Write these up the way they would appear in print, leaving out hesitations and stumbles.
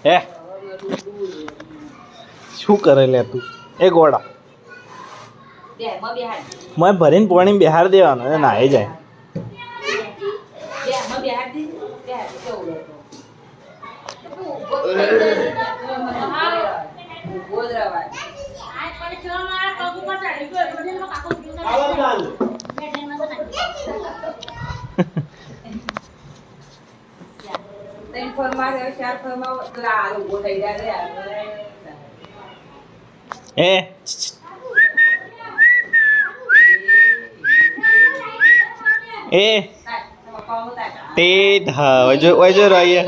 હે શું કરે લે તું એ ગોડા મેં ભરીને પાણી બહાર દેવાનું અને નાહી જાય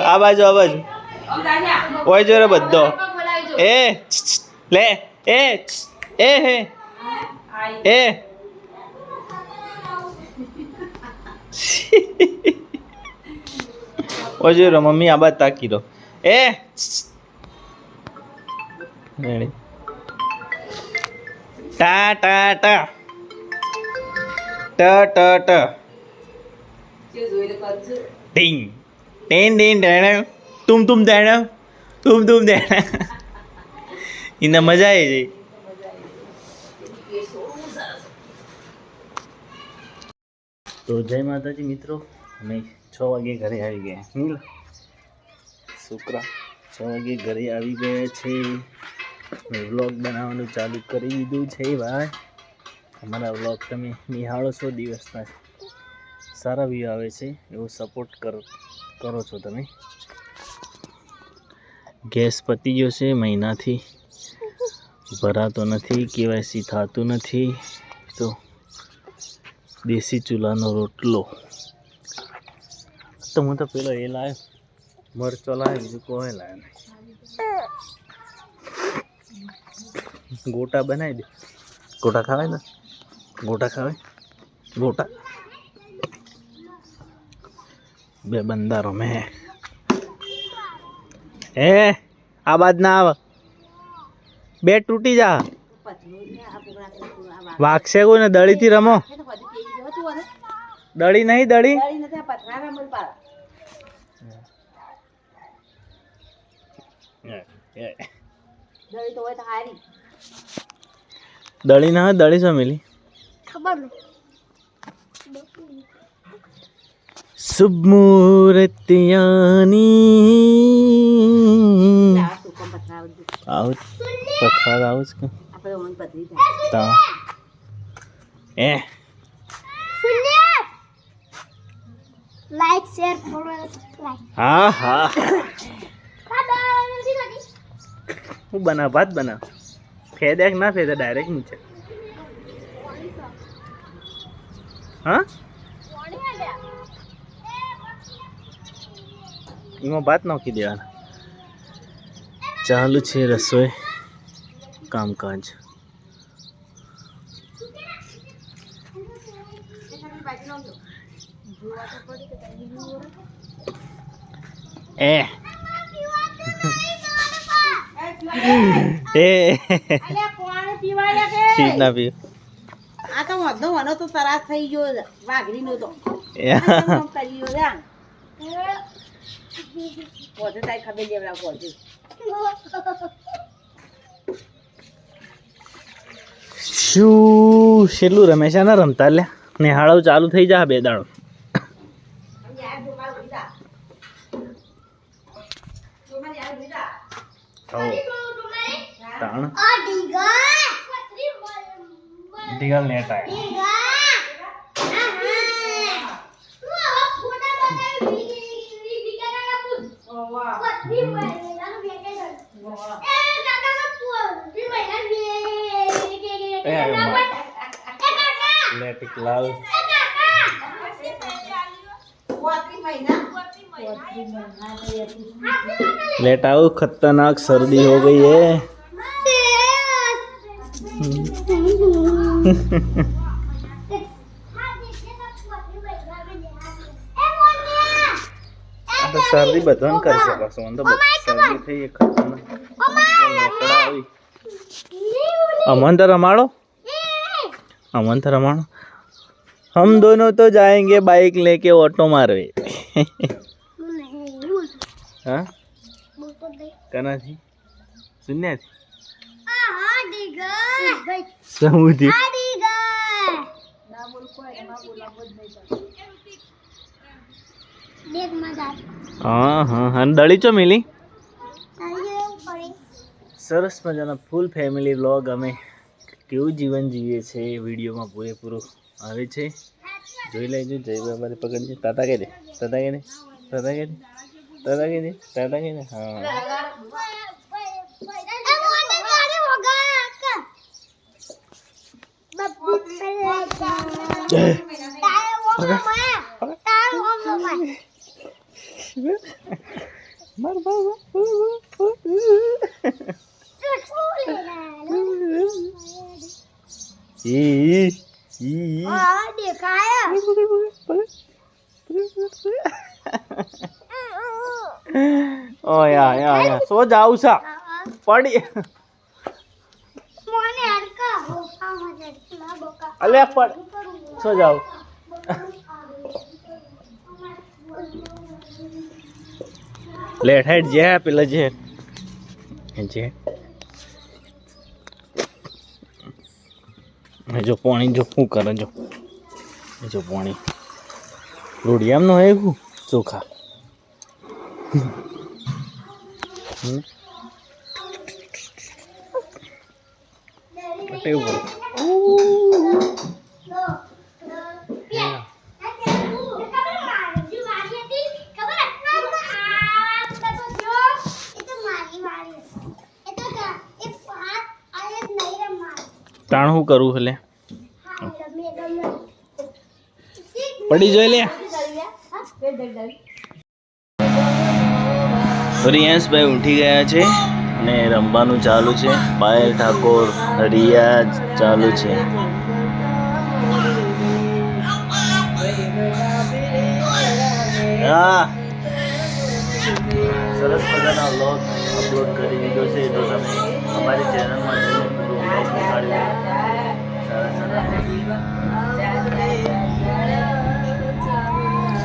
આ બાજુ ઓય જો રે બધો એ લે એ હે એ ઓય રો મમ્મી આ બાદ તાકી દો એ રેડી ટા ટા ટા ટ ટ ટ ટિંગ ટેન ટેન ટેણ તુમ તુમ ટેણ તુમ તુમ ટેણ એને મજા આવી જઈ તો જય માતાજી મિત્રો અમે 6 વાગે ઘરે આવી ગયા નીલ શુક્રા 6 વાગે ઘરે આવી ગયા છે વ્લોગ બનાવવાનું ચાલુ કરી દીધું છે ભાઈ અમારા વ્લોગ તમે નિહાળો છો દિવસના સારા વ્યૂ આવે છે એવો સપોર્ટ કરો છો તમે ગેસ પતી ગયો છે મહિનાથી ભરાતો નથી કેવાયસી થતું નથી તો દેશી ચૂલાનો રોટલો તો હું તો પેલો એ લાવ્યો મરચો લાવ્યો બીજું કોઈ લાવ્યો નહીં ગોટા બનાવી દે ગોટા ખાવાય ને ગોટા ખાવાય ગોટા બે બંદારો મેં આ બાદ ના આવે બે તૂટી જા વાગશે કોઈ ને દડી થી રમો દડી નહીં દડી દડી ના દડી શું મિલી ખબર શુભ મુહૂર્તિયાની આવું પથરા આવું જ કે એ લાઈક શેર ફોલો સબસ્ક્રાઇબ હા હા હું બના ભાત બના ફેદેક ના ફેદે ડાયરેક્ટ નીચે હા એમાં ભાત નાખી દેવાના ચાલુ છે રસોઈ કામકાજ ના પી આ તો વધો વનો તો તરાસ થઈ ગયો વાઘરી નો તો કરી ગયો પોતે તાઈ ખબર લેવડા પોતે શું છેલ્લું રમેશા ના રમતા લે નેહાળો ચાલુ થઈ જા બે દાડો ડીગલ નેટ लाल लेट आओ खतरनाक सर्दी हो गई है तो सर्दी बदन कर सका सो तो सर्दी थी ये खतरनाक अमन तो रमाड़ो अमन तो रमाड़ो हम दोनों तो जाएंगे बाइक लेके ऑटो मारवे हाँ કનાથી શૂન્યથી સમુદ્ર હા હા હા દળી ચો મિલી સરસ મજાના ફૂલ ફેમિલી વ્લોગ અમે કેવું જીવન જીવીએ છીએ એ વિડીયોમાં પૂરેપૂરો આવે છે જોઈ લેજો. જય બાબાને પકડજે તાતા કહી દે તાતા કહી દે તાતા કહી દે તાતા કહી દે તાતા કહી દે હા ઓ યા સો જાવ સા પડી અલે પડ સો જાવ લેટ હેડ જે પેલા જે જો પાણી જો શું કરે જો પાણી રોડિયામ નો હે હું ચોખા પટેવું તાણ શું કરું એટલે પડી જોઈ લે રિયાંશભાઈ ઉઠી ગયા છે અને રમવાનું ચાલુ છે. પાયલ ઠાકોર રિયાઝ ચાલુ છે. હા સરસ મજાના વ્લોગ અપલોડ કરી દીધો છે તો તમે અમારી ચેનલમાં જઈને પૂરો વ્લોગ દેખાડ્યો.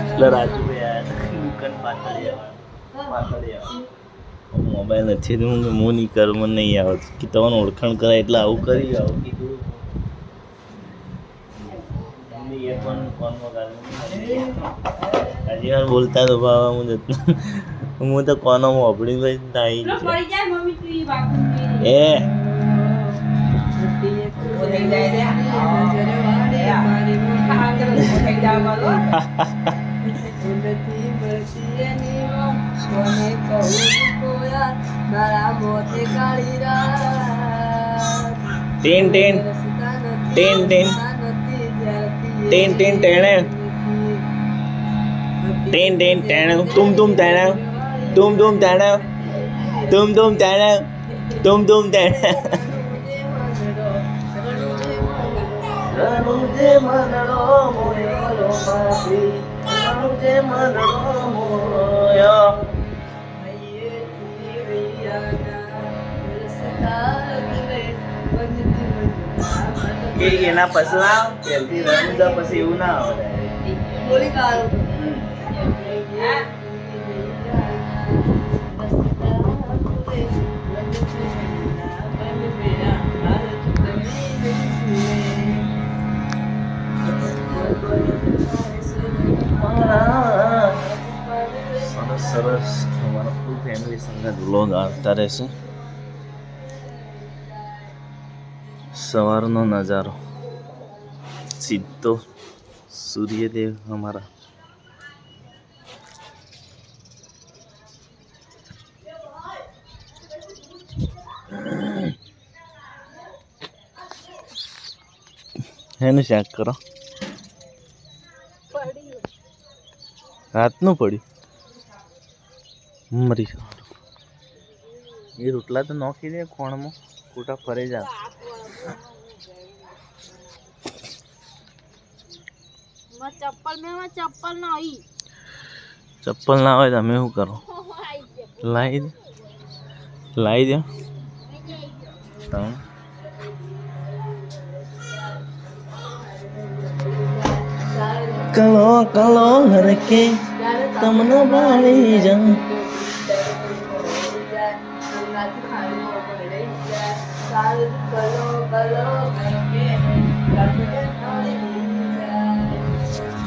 એટલે રાજુભાઈ દુકાન પાછળ મોબાઈલ નથી તો હું નહીં કર મને નહીં આવત કે તમને ઓળખાણ કરાય એટલે આવું કરી આવું કીધું એ પણ ફોનમાં હજી વાર બોલતા તો બાબા હું તો કોનો મોપડી ભાઈ એ ટેન ટેન ટેન ટેન ટેન ટેન ટેણે ટેન ટેન ટેણે તુમ તુમ ટેણે તુમ તુમ ટેણે તુમ તુમ ટેણે તુમ તુમ ટેણે રણુજે મનડો મોયો માસી રણુજે મનડો મોયો કે એના પસલા પહેલથી રણુજા પછી એવું ના આવે બોલી કારો સરસ અમારા ફૂલ ફેમિલી સંગત વ્લોગ આવતા રહેશે. સવારનો નજારો સીધો સૂર્યદેવ અમારા એનું શાક કરો રાતનું પડ્યું મરી એ રોટલા તો નોખી દે કોણમાં ખોટા ફરે જા ચપ્પલ ના હોય તમે શું કરો લાવી દે તમે કલો કલો હરકે તમને બાળી જા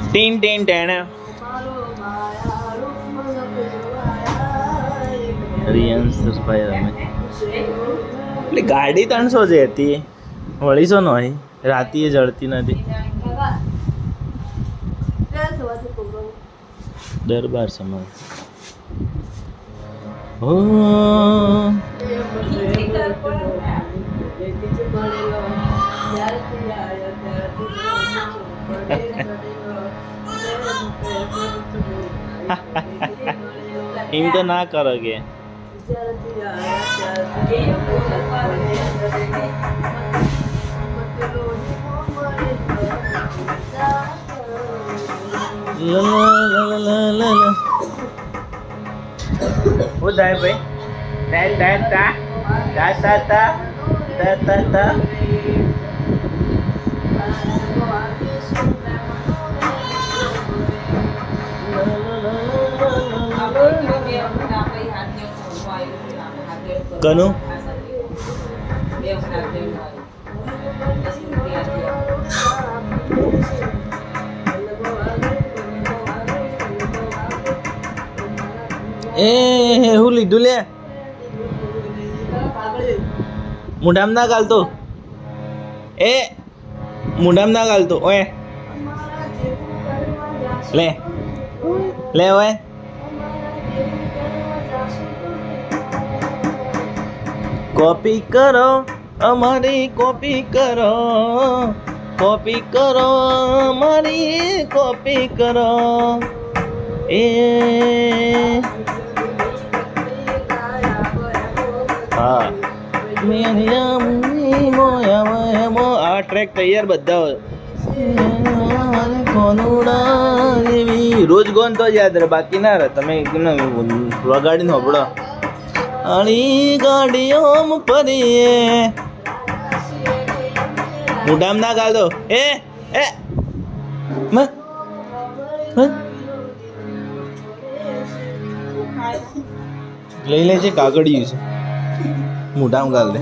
ટીન ટીન ટેણ રિયાન્સભાઈ રમે એટલે ગાડી 300 જે હતી વળી છો નહીં રાતીએ જળતી નથી દરબાર સમાજ હો એમ તો ના કરો કે What that way? Ta. Kanu? હું લીધું લે મુઢામ ના ગાલતો મુઢામ ના ગાલતો ઓય લે ઓય કોપી કરો અમારી કોપી કરો અમારી કોપી કરો હા આ ટ્રેક તૈયાર બધા રોજ ગોન તો યાદ રહે બાકી ના રહે તમે વગાડીને હોબળો અણી ગાડીઓ ફરીએ મુઢામ ના ગાલ દો લઈ લેજે કાગળિયું છે મુઢામ ગાલ દે